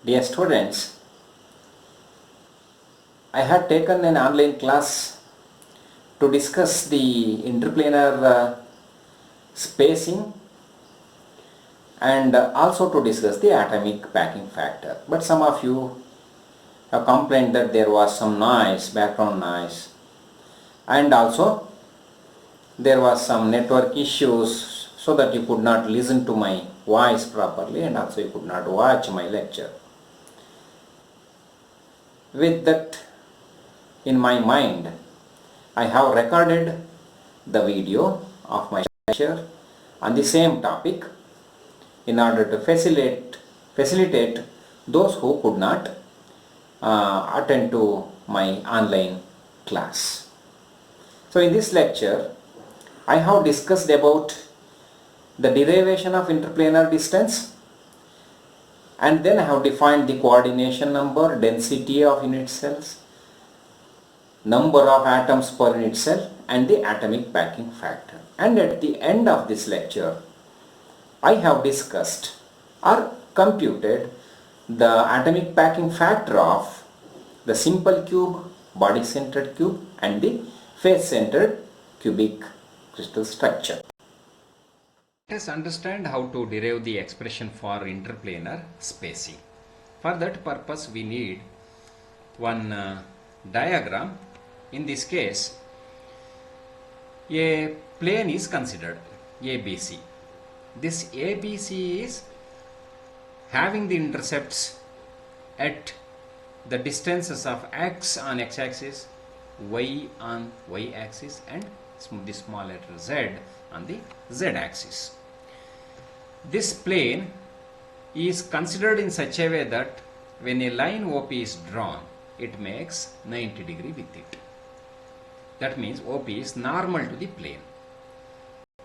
Dear students, I had taken an online class to discuss the interplanar spacing and also to discuss the atomic packing factor. But some of you have complained that there was some noise, background noise, and also there was some network issues so that you could not listen to my voice properly and also you could not watch my lecture. With that in my mind, I have recorded the video of my lecture on the same topic in order to facilitate those who could not attend to my online class. So in this lecture, I have discussed about the derivation of interplanar distance, and then I have defined the coordination number, density of unit cells, number of atoms per unit cell, and the atomic packing factor. And at the end of this lecture, I have discussed or computed the atomic packing factor of the simple cube, body-centered cube, and the face-centered cubic crystal structure. Let us understand how to derive the expression for interplanar spacing. For that purpose, we need one diagram. In this case, a plane is considered, ABC. This ABC is having the intercepts at the distances of x on x-axis, y on y-axis, and the small letter z on the z-axis. This plane is considered in such a way that when a line OP is drawn, it makes 90 degree with it. That means OP is normal to the plane.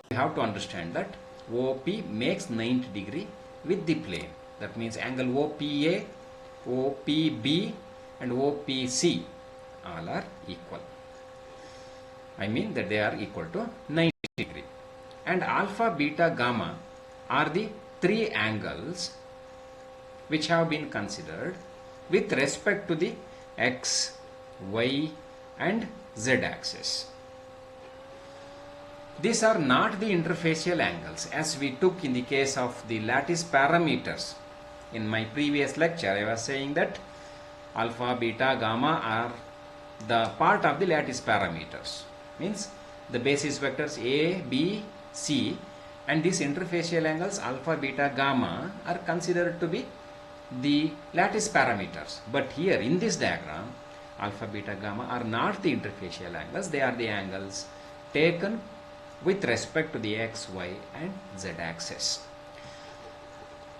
We have to understand that OP makes 90 degree with the plane. That means angle OPA, OPB and OPC all are equal. I mean that they are equal to 90 degree. And alpha, beta, gamma are the three angles which have been considered with respect to the x, y and z axis. These are not the interfacial angles as we took in the case of the lattice parameters. In my previous lecture, I was saying that alpha, beta, gamma are the part of the lattice parameters. Means the basis vectors A, B, C, and these interfacial angles alpha, beta, gamma are considered to be the lattice parameters. But here in this diagram, alpha, beta, gamma are not the interfacial angles. They are the angles taken with respect to the x, y and z axis.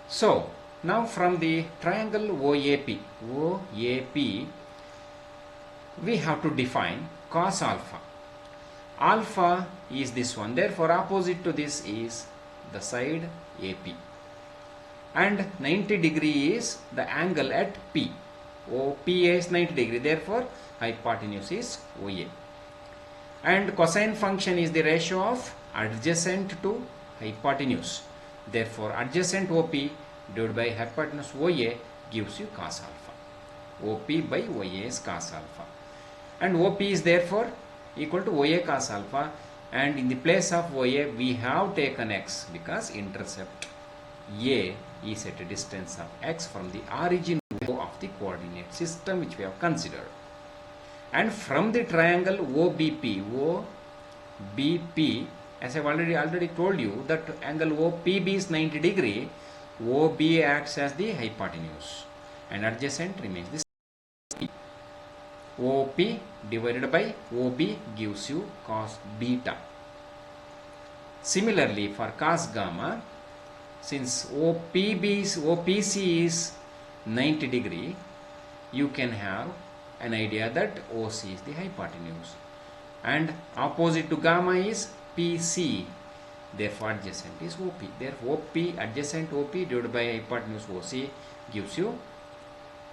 So now from the triangle OAP, we have to define cos alpha. Alpha is this one, therefore opposite to this is the side AP. And 90 degree is the angle at P. OPA is 90 degree, therefore hypotenuse is OA. And cosine function is the ratio of adjacent to hypotenuse. Therefore adjacent OP divided by hypotenuse OA gives you cos alpha. OP by OA is cos alpha. And OP is therefore equal to OA cos alpha, and in the place of OA we have taken x because intercept A is at a distance of x from the origin of the coordinate system which we have considered. And from the triangle OBP, as I have already told you that angle OPB is 90 degree, OB acts as the hypotenuse and adjacent remains this. OP divided by OB gives you cos beta. Similarly for cos gamma, since OPC is 90 degree, you can have an idea that OC is the hypotenuse, and opposite to gamma is PC, therefore adjacent is OP. Therefore OP adjacent OP divided by hypotenuse OC gives you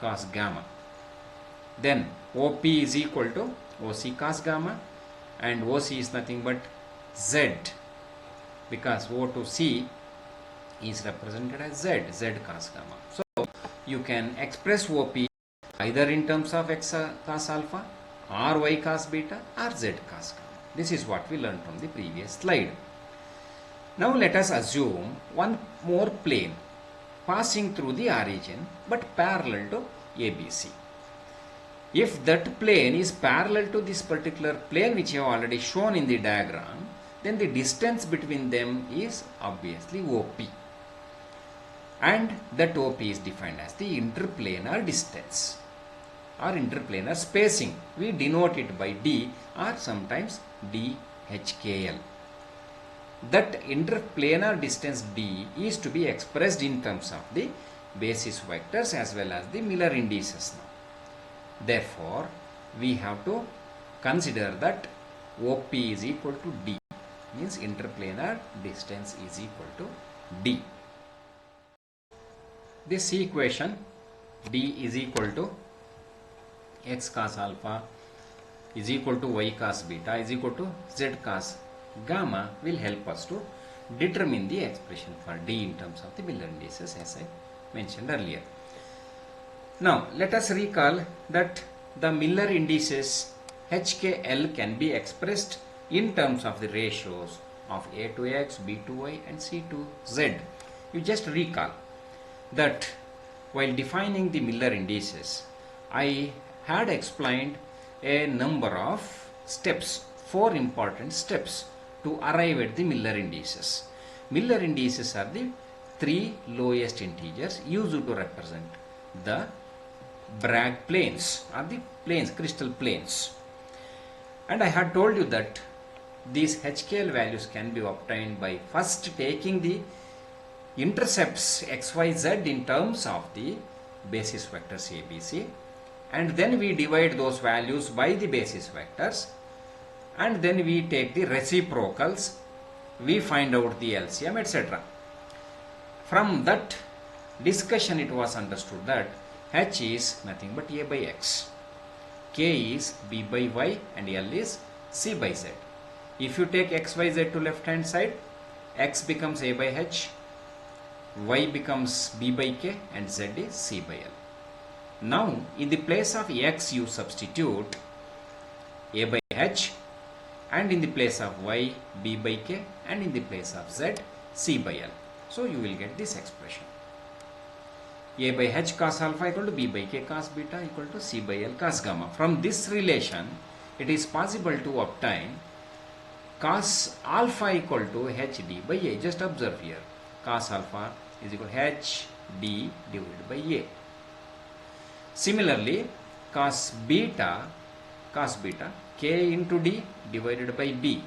cos gamma. Then OP is equal to OC cos gamma, and OC is nothing but Z, because O to C is represented as Z cos gamma. So you can express OP either in terms of x cos alpha or y cos beta or z cos gamma. This is what we learned from the previous slide. Now let us assume one more plane passing through the origin but parallel to ABC. If that plane is parallel to this particular plane which I have already shown in the diagram, then the distance between them is obviously OP. And that OP is defined as the interplanar distance or interplanar spacing. We denote it by D or sometimes DHKL. That interplanar distance D is to be expressed in terms of the basis vectors as well as the Miller indices now. Therefore, we have to consider that OP is equal to D, means interplanar distance is equal to D. This equation D is equal to x cos alpha is equal to y cos beta is equal to z cos gamma will help us to determine the expression for D in terms of the Miller indices as I mentioned earlier. Now let us recall that the Miller indices HKL can be expressed in terms of the ratios of A to X, B to Y and C to Z. You just recall that while defining the Miller indices, I had explained a number of steps, 4 important steps to arrive at the Miller indices. Miller indices are the 3 lowest integers used to represent the Bragg planes or the planes, crystal planes. And I had told you that these HKL values can be obtained by first taking the intercepts XYZ in terms of the basis vectors ABC, and then we divide those values by the basis vectors, and then we take the reciprocals, we find out the LCM, etc. From that discussion it was understood that H is nothing but A by X, K is B by Y and L is C by Z. If you take XYZ to left hand side, X becomes A by H, Y becomes B by K and Z is C by L. Now in the place of X you substitute A by H, and in the place of Y B by K, and in the place of Z C by L. So you will get this expression. A by H cos alpha equal to B by K cos beta equal to C by L cos gamma. From this relation it is possible to obtain cos alpha equal to HD by A. Just observe here, cos alpha is equal to HD divided by A. Similarly, cos beta K into D divided by B.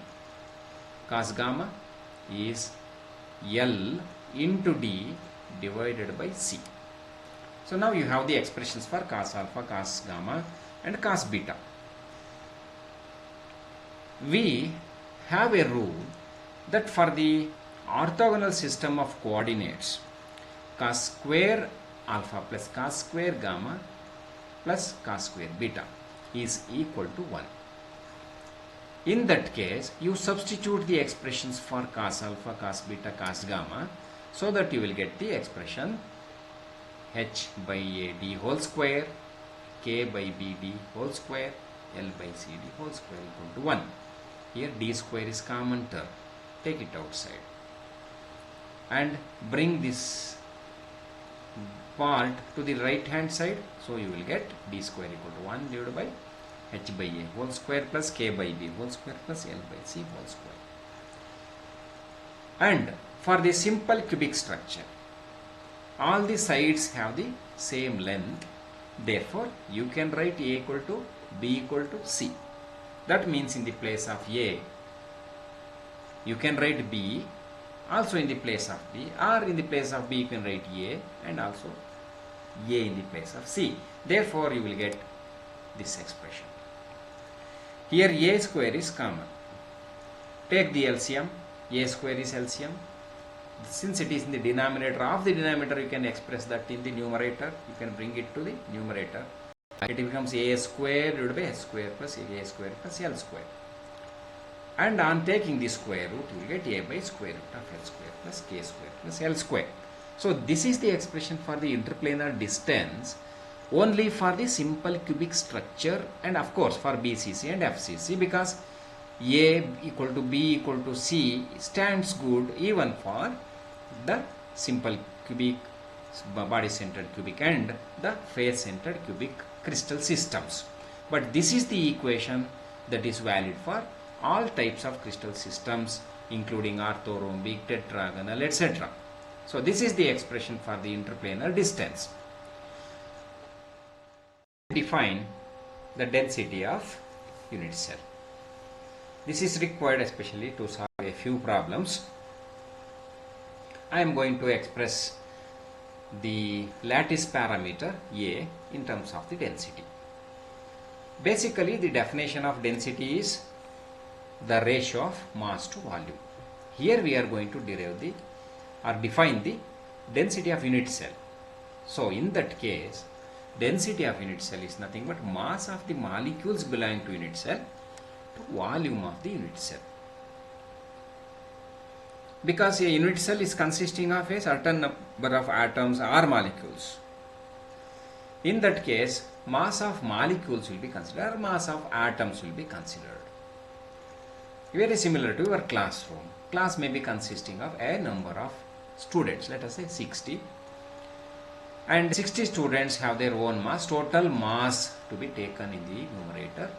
Cos gamma is L into D divided by C. So now you have the expressions for cos alpha, cos gamma and cos beta. We have a rule that for the orthogonal system of coordinates, cos square alpha plus cos square gamma plus cos square beta is equal to 1. In that case, you substitute the expressions for cos alpha, cos beta, cos gamma, so that you will get the expression H by A D whole square, K by B D whole square, L by C D whole square equal to 1. Here D square is common term. Take it outside and bring this part to the right hand side. So you will get D square equal to 1 divided by H by A whole square plus K by B whole square plus L by C whole square. And for the simple cubic structure, all the sides have the same length. Therefore, you can write A equal to B equal to C. That means in the place of A, you can write B also in the place of B, or in the place of B you can write A and also A in the place of C. Therefore, you will get this expression. Here A square is common. Take the LCM. A square is LCM. Since it is in the denominator of the denominator, you can express that in the numerator. You can bring it to the numerator. It becomes A square divided by H square plus A square plus L square. And on taking the square root, you will get A by square root of L square plus K square plus L square. So this is the expression for the interplanar distance only for the simple cubic structure, and of course for BCC and FCC, because A equal to B equal to C stands good even for the simple cubic, body centered cubic and the face centered cubic crystal systems. But this is the equation that is valid for all types of crystal systems, including orthorhombic, tetragonal, etc. So this is the expression for the interplanar distance. Define the density of unit cell. This is required especially to solve a few problems. I am going to express the lattice parameter A in terms of the density. Basically, the definition of density is the ratio of mass to volume. Here we are going to derive the or define the density of unit cell. So in that case, density of unit cell is nothing but mass of the molecules belonging to unit cell to volume of the unit cell. Because a unit cell is consisting of a certain number of atoms or molecules. In that case, mass of molecules will be considered, or mass of atoms will be considered. Very similar to your classroom. Class may be consisting of a number of students, let us say 60. And 60 students have their own mass, total mass to be taken in the numerator,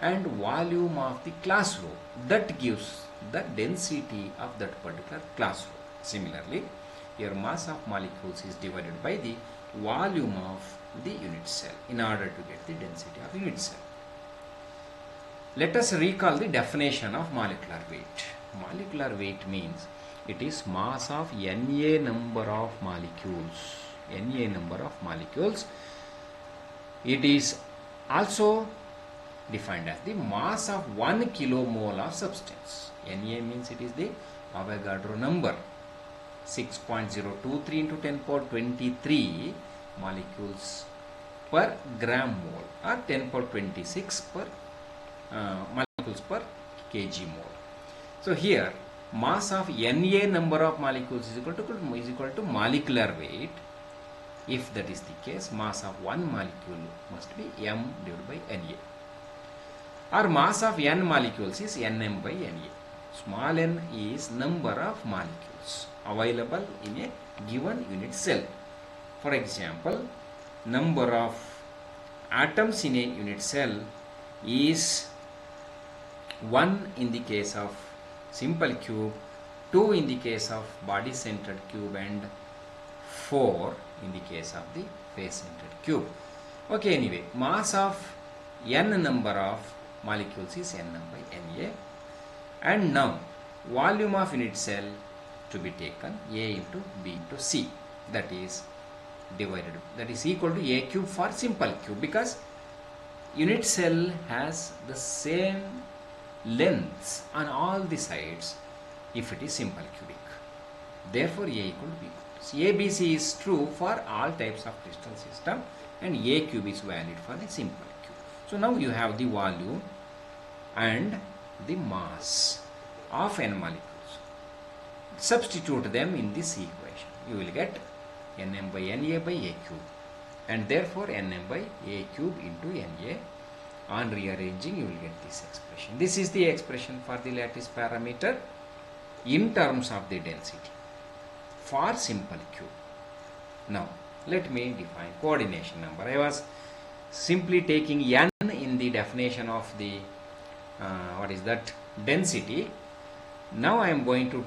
and volume of the classroom. That gives the density of that particular classroom. Similarly, your mass of molecules is divided by the volume of the unit cell in order to get the density of unit cell. Let us recall the definition of molecular weight. Molecular weight means it is mass of Na number of molecules. Na number of molecules. It is also defined as the mass of 1 kilomole of substance. Na means it is the Avogadro number. 6.023 into 10 power 23 molecules per gram mole, or 10 power 26 per molecules per kg mole. So here mass of Na number of molecules is equal to molecular weight. If that is the case, mass of one molecule must be m divided by Na. Or mass of n molecules is Nm by Na. Small n is number of molecules available in a given unit cell. For example, number of atoms in a unit cell is 1 in the case of simple cube, 2 in the case of body centered cube, and 4 in the case of the face centered cube. Okay, anyway, mass of n number of molecules is Nm by Na, and now volume of unit cell to be taken A into B into C, that is divided, that is equal to A cube for simple cube, because unit cell has the same lengths on all the sides if it is simple cubic. Therefore A equal to B. So ABC is true for all types of crystal system, and A cube is valid for the simple cube. So now you have the volume and the mass of n molecules. Substitute them in this equation. You will get Nm by Na by A cube, and therefore Nm by A cube into Na. On rearranging, you will get this expression. This is the expression for the lattice parameter in terms of the density for simple cube. Now let me define coordination number. I was simply taking n in the definition of the density. Now I am going to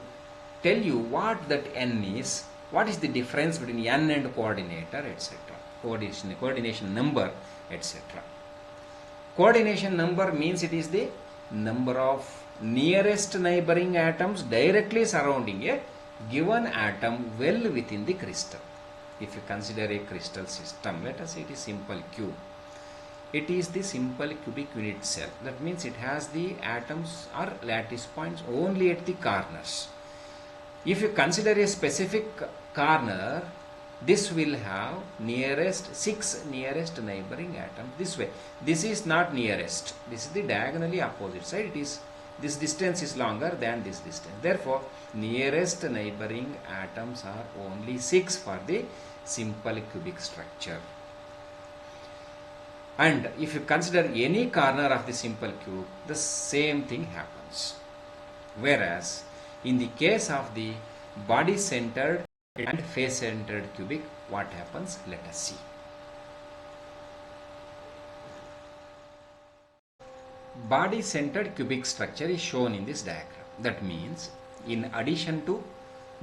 tell you what that n is, what is the difference between n and coordinator, etc. Coordination number, etc. Coordination number means it is the number of nearest neighboring atoms directly surrounding a given atom well within the crystal. If you consider a crystal system, let us say it is simple cube. It is the simple cubic unit cell. That means it has the atoms or lattice points only at the corners. If you consider a specific corner, this will have six nearest neighboring atoms this way. This is not nearest. This is the diagonally opposite side. It is this distance is longer than this distance. Therefore, nearest neighboring atoms are only 6 for the simple cubic structure. And if you consider any corner of the simple cube, the same thing happens. Whereas in the case of the body centered and face centered cubic, what happens? Let us see. Body centered cubic structure is shown in this diagram. That means in addition to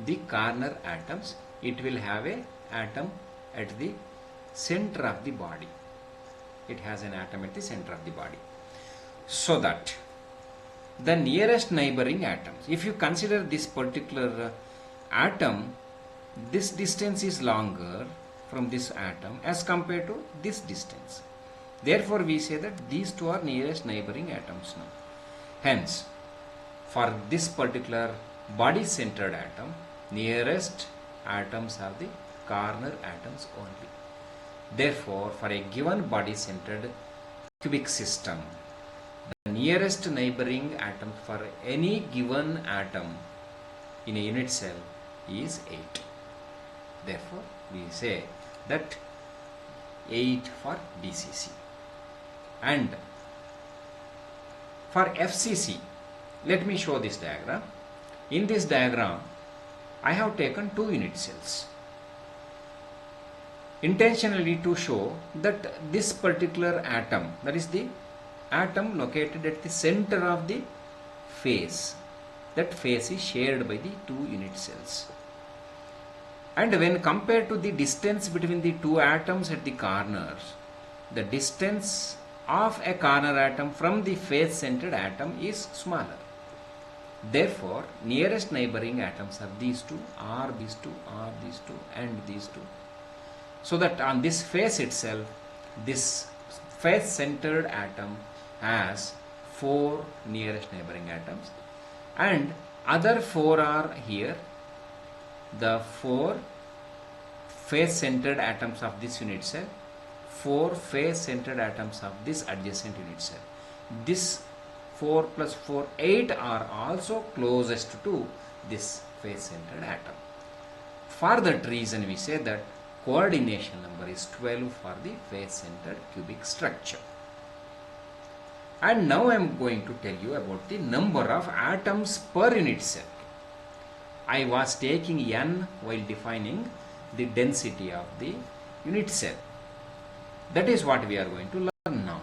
the corner atoms, it will have a atom at the center of the body. It has an atom at the center of the body. So that the nearest neighboring atoms, if you consider this particular atom, this distance is longer from this atom as compared to this distance. Therefore, we say that these two are nearest neighboring atoms now. Hence, for this particular body centered atom, nearest atoms are the corner atoms only. Therefore, for a given body centered cubic system, the nearest neighboring atom for any given atom in a unit cell is 8. Therefore, we say that 8 for BCC. And for FCC, let me show this diagram. In this diagram, I have taken 2 unit cells, intentionally to show that this particular atom, that is the atom located at the center of the face, that face is shared by the 2 unit cells. And when compared to the distance between the 2 atoms at the corners, the distance of a corner atom from the face centered atom is smaller. Therefore, nearest neighboring atoms are these 2, are these 2, are these 2, and these 2. So that on this face itself, this face centered atom has 4 nearest neighboring atoms, and other 4 are here, the 4 face centered atoms of this unit cell, 4 face centered atoms of this adjacent unit cell. This 4 plus 4, 8 are also closest to this face centered atom. For that reason, we say that coordination number is 12 for the face centered cubic structure. And now I am going to tell you about the number of atoms per unit cell. I was taking n while defining the density of the unit cell. That is what we are going to learn now.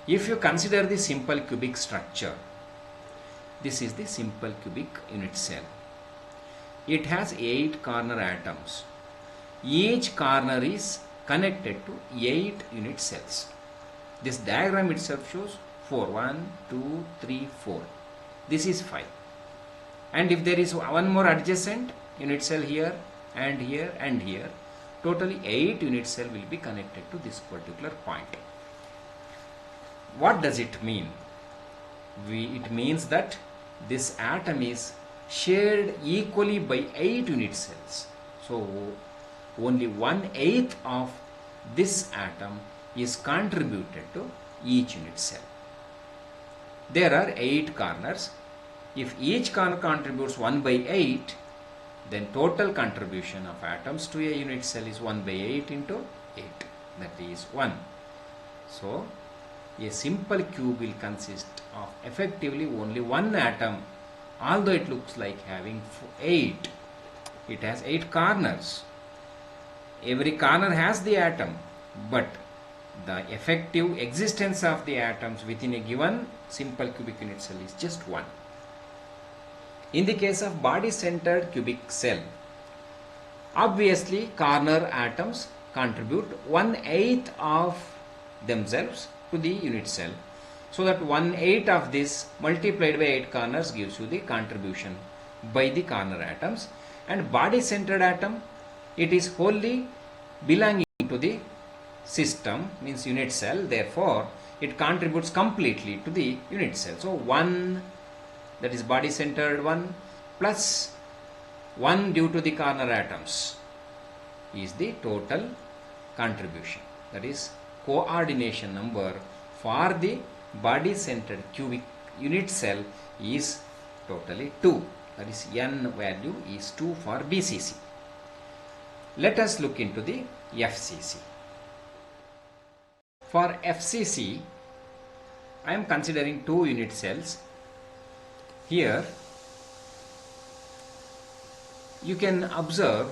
If you consider the simple cubic structure, this is the simple cubic unit cell. It has 8 corner atoms. Each corner is connected to 8 unit cells. This diagram itself shows 4. 1, 2, 3, 4. This is 5. And if there is one more adjacent unit cell here and here and here, totally 8 unit cell will be connected to this particular point. What does it mean? It means that this atom is shared equally by 8 unit cells. So only 1/8 of this atom is contributed to each unit cell. There are 8 corners. If each corner contributes 1/8, then total contribution of atoms to a unit cell is 1/8 into 8. That is 1. So a simple cube will consist of effectively only 1 atom, although it looks like having 8. It has 8 corners. Every corner has the atom, but the effective existence of the atoms within a given simple cubic unit cell is just 1. In the case of body centered cubic cell, obviously corner atoms contribute 1/8 of themselves to the unit cell. So that 1/8 of this multiplied by 8 corners gives you the contribution by the corner atoms. And body centered atom, it is wholly belonging to the system, means unit cell. Therefore, it contributes completely to the unit cell. So 1, that is body centered 1, plus 1 due to the corner atoms is the total contribution. That is coordination number for the body centered cubic unit cell is totally 2. That is n value is 2 for BCC. Let us look into the FCC. For FCC, I am considering 2 unit cells. Here you can observe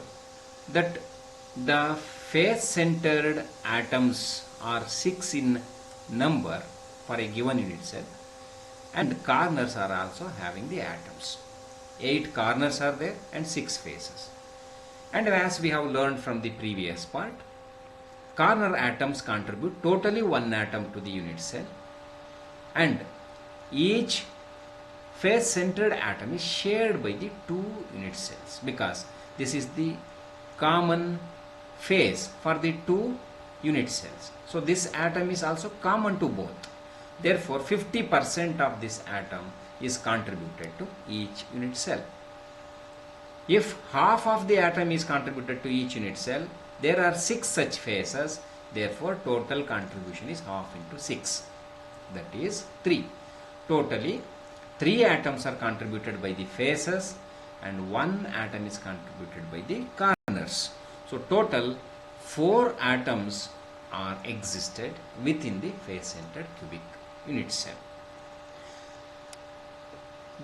that the face-centered atoms are 6 in number for a given unit cell, and corners are also having the atoms. 8 corners are there and 6 faces. And as we have learned from the previous part, corner atoms contribute totally 1 atom to the unit cell, and each face-centered atom is shared by the 2 unit cells, because this is the common face for the 2 unit cells. So this atom is also common to both. Therefore 50% of this atom is contributed to each unit cell. If half of the atom is contributed to each unit cell, there are 6 such faces. Therefore total contribution is half into 6, that is 3. Totally 3 atoms are contributed by the faces and 1 atom is contributed by the corners. So total 4 atoms are existed within the face-centered cubic unit cell.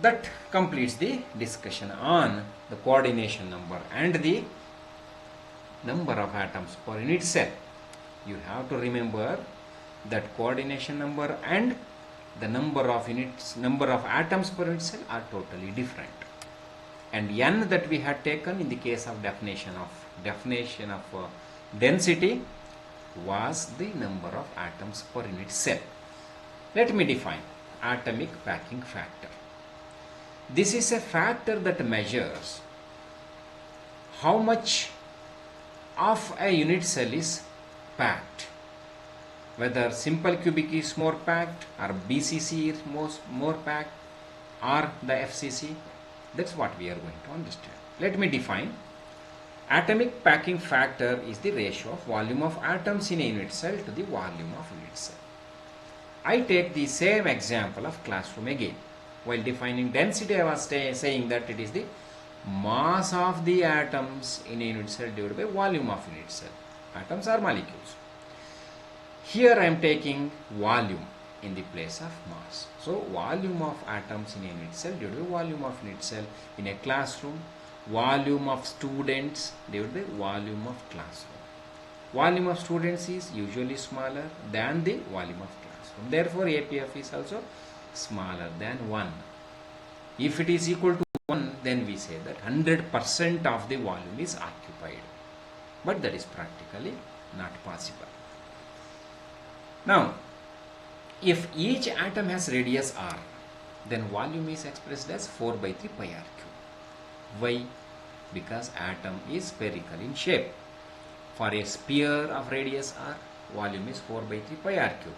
That completes the discussion on the coordination number and the number of atoms per unit cell. You have to remember that coordination number and the number of atoms per unit cell are totally different. And n that we had taken in the case of definition of density was the number of atoms per unit cell. Let me define atomic packing factor. This is a factor that measures how much of a unit cell is packed, whether simple cubic is more packed or BCC is more packed or the FCC. That's what we are going to understand. Let me define. Atomic packing factor is the ratio of volume of atoms in a unit cell to the volume of unit cell. I take the same example of classroom again. While defining density, I was saying that it is the mass of the atoms in a unit cell divided by volume of unit cell. Atoms are molecules. Here I am taking volume in the place of mass. So volume of atoms in a unit cell divided by volume of unit cell in a classroom. Volume of students divided by volume of classroom. Volume of students is usually smaller than the volume of classroom. Therefore APF is also smaller than 1. If it is equal to 1, then we say that 100% of the volume is occupied. But that is practically not possible. Now, if each atom has radius r, then volume is expressed as 4 by 3 pi r cube. Why? Because atom is spherical in shape. For a sphere of radius r, volume is 4 by 3 pi r cube.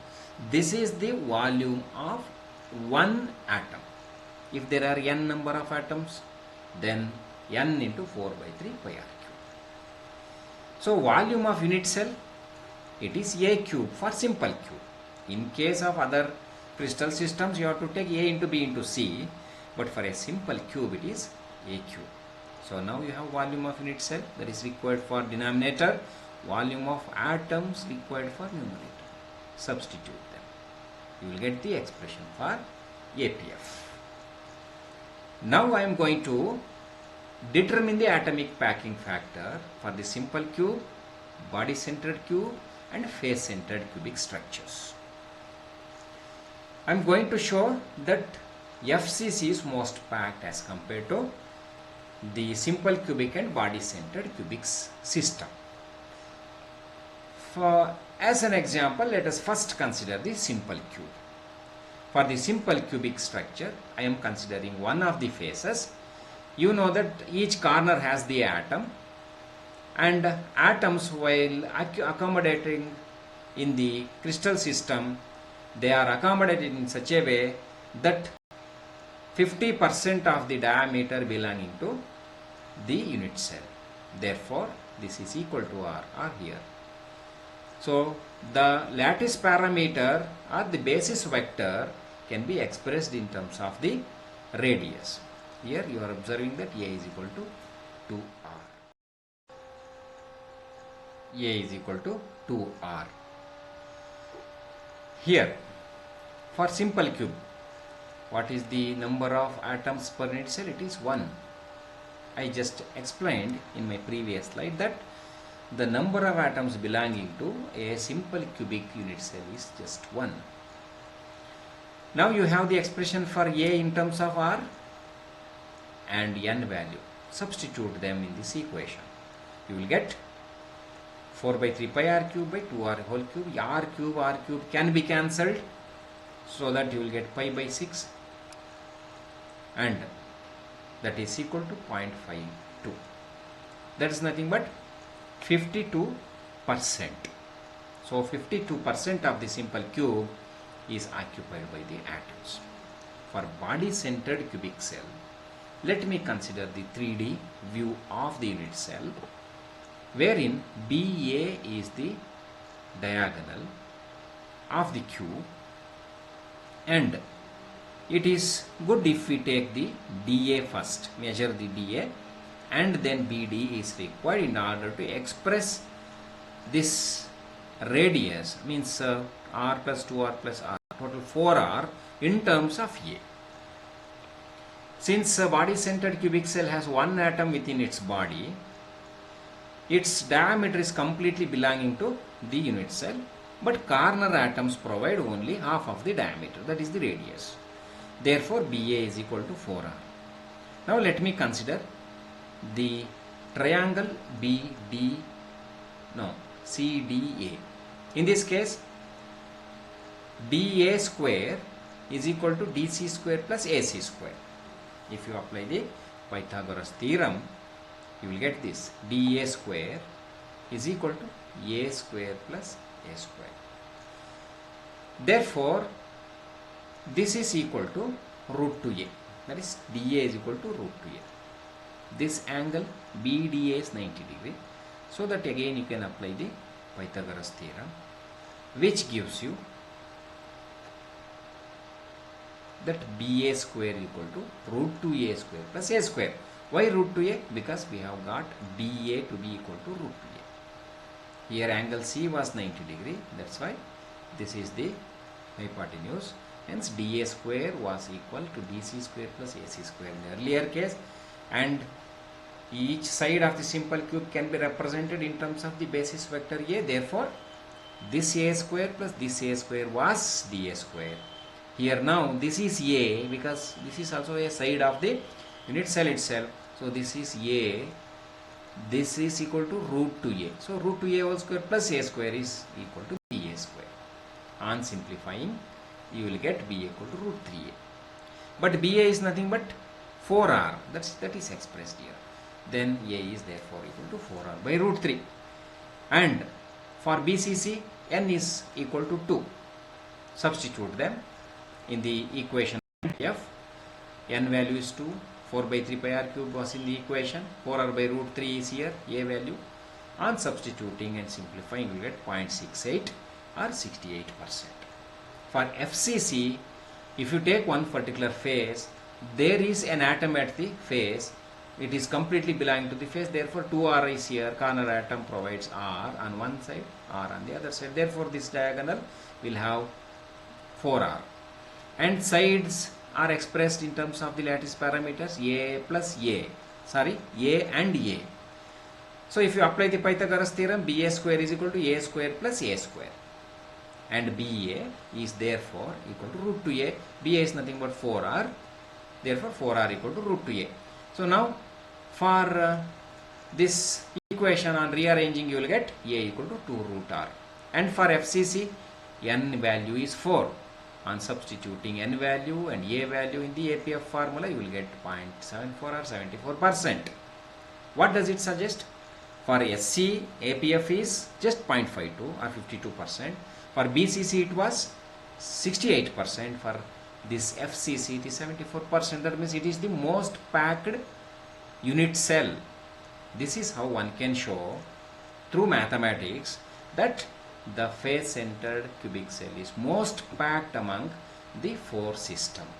This is the volume of one atom. If there are n number of atoms, then n into 4 by 3 pi r cube. So volume of unit cell, it is a cube for simple cube. In case of other crystal systems, you have to take a into b into c, but for a simple cube it is a cube. So now you have volume of unit cell that is required for denominator, volume of atoms required for numerator. Substitute them. You will get the expression for APF. Now I am going to determine the atomic packing factor for the simple cube, body centered cube and face centered cubic structures. I am going to show that FCC is most packed as compared to the simple cubic and body centered cubic system. As an example, let us first consider the simple cube. For the simple cubic structure, I am considering one of the faces. You know that each corner has the atom, and atoms, while accommodating in the crystal system, they are accommodated in such a way that 50% of the diameter belonging to the unit cell. Therefore, this is equal to R here. So, the lattice parameter or the basis vector can be expressed in terms of the radius. Here you are observing that A is equal to 2r. A is equal to 2r. Here, for simple cube, what is the number of atoms per unit cell? It is 1. I just explained in my previous slide that the number of atoms belonging to a simple cubic unit cell is just 1. Now you have the expression for A in terms of R and N value. Substitute them in this equation. You will get 4 by 3 pi r cube by 2r whole cube. R cube can be cancelled, so that you will get pi by 6, and that is equal to 0.52. That is nothing but 52%. So 52% of the simple cube is occupied by the atoms. For body-centered cubic cell, let me consider the 3D view of the unit cell, wherein BA is the diagonal of the cube, and it is good if we take the DA first, measure the DA, and then BD is required in order to express this radius, means r plus 2r plus r, total 4r in terms of A. Since a body-centered cubic cell has one atom within its body, its diameter is completely belonging to the unit cell, but corner atoms provide only half of the diameter, that is the radius. Therefore, BA is equal to 4r. Now let me consider the triangle CDA. In this case, DA square is equal to DC square plus AC square. If you apply the Pythagoras theorem, you will get this. DA square is equal to A square plus A square. Therefore, this is equal to root 2A. That is, DA is equal to root 2A. This angle BDA is 90 degree. So that again you can apply the Pythagoras theorem, which gives you that BA square equal to root 2A square plus A square. Why root 2A? Because we have got BA to be equal to root 2A. Here angle C was 90 degree. That's why this is the hypotenuse. Hence DA square was equal to DC square plus AC square in the earlier case, and each side of the simple cube can be represented in terms of the basis vector A. Therefore, this A square plus this A square was DA square. Here now this is A, because this is also a side of the unit cell itself. So this is A. This is equal to root 2A. So root 2A whole square plus A square is equal to BA square. On simplifying, you will get BA equal to root 3A. But BA is nothing but 4R. That is expressed here. Then A is therefore equal to 4R by root 3. And for BCC, N is equal to 2. Substitute them in the equation F. N value is 2. 4 by 3 pi r cube was in the equation. 4r by root 3 is here, A value. On substituting and simplifying, you will get 0.68 or 68%. For FCC, if you take one particular phase, there is an atom at the phase. It is completely belonging to the phase. Therefore, 2r is here. Corner atom provides r on one side, r on the other side. Therefore, this diagonal will have 4r. And sides are expressed in terms of the lattice parameters A plus A. A and A. So, if you apply the Pythagoras theorem, BA square is equal to A square plus A square. And BA is therefore equal to root 2A. BA is nothing but 4R. Therefore, 4R equal to root 2A. So, now for this equation on rearranging, you will get A equal to 2 root R. And for FCC, N value is 4. On substituting N value and A value in the APF formula, you will get 0.74 or 74%. What does it suggest? For SC, APF is just 0.52 or 52%. For BCC, it was 68%. For this FCC, it is 74%. That means it is the most packed unit cell. This is how one can show through mathematics that the face-centered cubic cell is most packed among the four systems.